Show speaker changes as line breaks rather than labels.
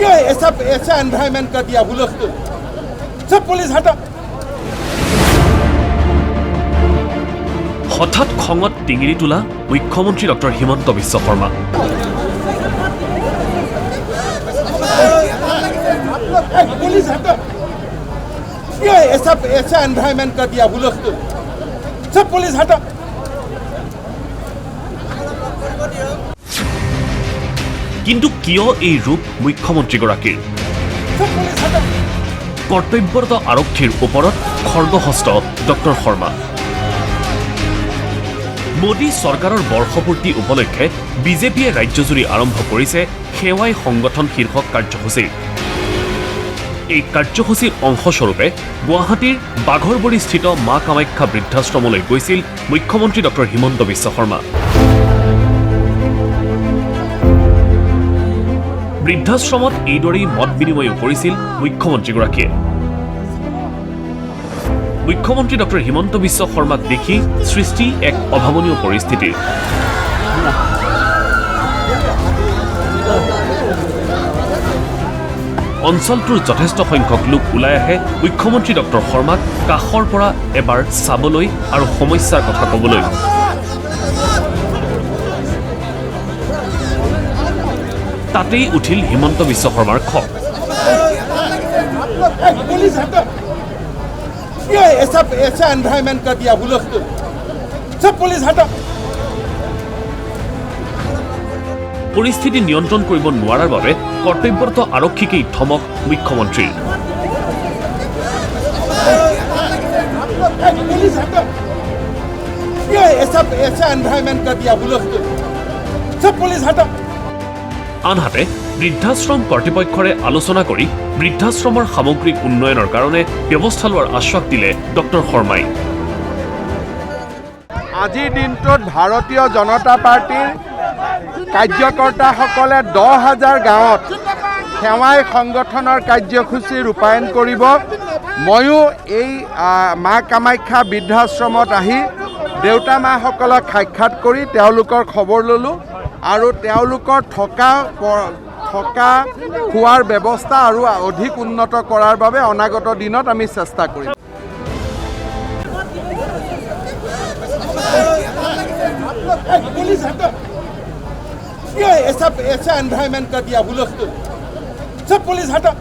क्यों ऐसा एनवायरनमेंट कर दिया हुलस्थुल? सब पुलिस हटा।
हठाৎ खंगत टिंगिरी তোলা मुख्यमंत्री डॉ हिमंत बिश्व शर्मा।
पुलिस हटा। क्यों ऐसा एनवायरनमेंट कर दिया हुलस्थुल? सब पुलिस हटा।
किंतु किय এই रूप मुख्यमंत्रीगराकीर? कर्तव्यरत आरक्षीर ओपरत खर्गहस्त डॉ शर्मा। मोदी सरकाৰৰ बर्षपूर्ति उपलक्षे বিজেপিয়ে राज्यजुरी आरम्भ करिছে সেৱাই সংগঠন শীৰ্ষক কাৰ্যসূচী। এই কাৰ্যসূচীৰ অংশস্বৰূপে গুৱাহাটীৰ বাঘৰবৰীস্থিত মা কামাখ্যা বৃদ্ধাশ্ৰমলৈ গৈছিল মুখ্যমন্ত্ৰী ডক্টৰ হিমন্ত বিশ্ব শৰ্মা। বৃদ্ধাশ্ৰমত এইদৰেই মত বিনিময় কৰিছিল মুখ্যমন্ত্ৰীগৰাকীয়ে। মুখ্যমন্ত্ৰী ডক্টৰ হিমন্ত বিশ্ব শৰ্মাক দেখি সৃষ্টি এক অভাৱনীয় পৰিস্থিতি। অঞ্চলটোৰ যথেষ্ট সংখ্যক লোক ওলাই আহে মুখ্যমন্ত্ৰী ডক্টৰ শৰ্মাক কাষৰ পৰা এবাৰ চাবলৈ আৰু সমস্যাৰ কথা ক'বলৈ। তাতেই উঠিল হিমন্ত বিশ্ব শৰ্মাৰ খং।
क्यों ऐसा एनवायरनमेंट कर दिया हुलस्थुल? सब पुलिस हटा।
परिस्थिति नियंत्रण কৰিব নোৱাৰাৰ বাবে কৰ্তব্যৰত আৰক্ষীকেই ধমক মুখ্যমন্ত্ৰী।
पुलिस हटा। क्यों ऐसा एनवायरनमेंट कर दिया हुलस्थुल? सब पुलिस हटा।
আনহাতে বৃদ্ধাশ্ৰম কৰ্তৃপক্ষৰে আলোচনা কৰি বৃদ্ধাশ্ৰমৰ সামগ্ৰিক উন্নয়নৰ কাৰণে ব্যৱস্থা লোৱাৰ আশ্বাস দিলে ডক্টৰ শৰ্মাই।
আজিৰ দিনটোত ভাৰতীয় জনতা পাৰ্টিৰ কাৰ্যকৰ্তাসকলে 10,000 গাঁৱত সেৱাই সংগঠনৰ কাৰ্যসূচী ৰূপায়ণ কৰিব। ময়ো এই মা কামাখ্যা বৃদ্ধাশ্ৰমত আহি দেউতা মাসকলক সাক্ষাৎ কৰি তেওঁলোকৰ খবৰ ল'লোঁ আৰু তেওঁলোকৰ থকা খোৱাৰ ব্যৱস্থা আৰু অধিক উন্নত কৰাৰ বাবে অনাগত দিনত আমি চেষ্টা কৰিম।
पुलिस हटा। क्यों ऐसा एनवायरनमेंट कर दिया हुलस्थुल? सब पुलिस हटा।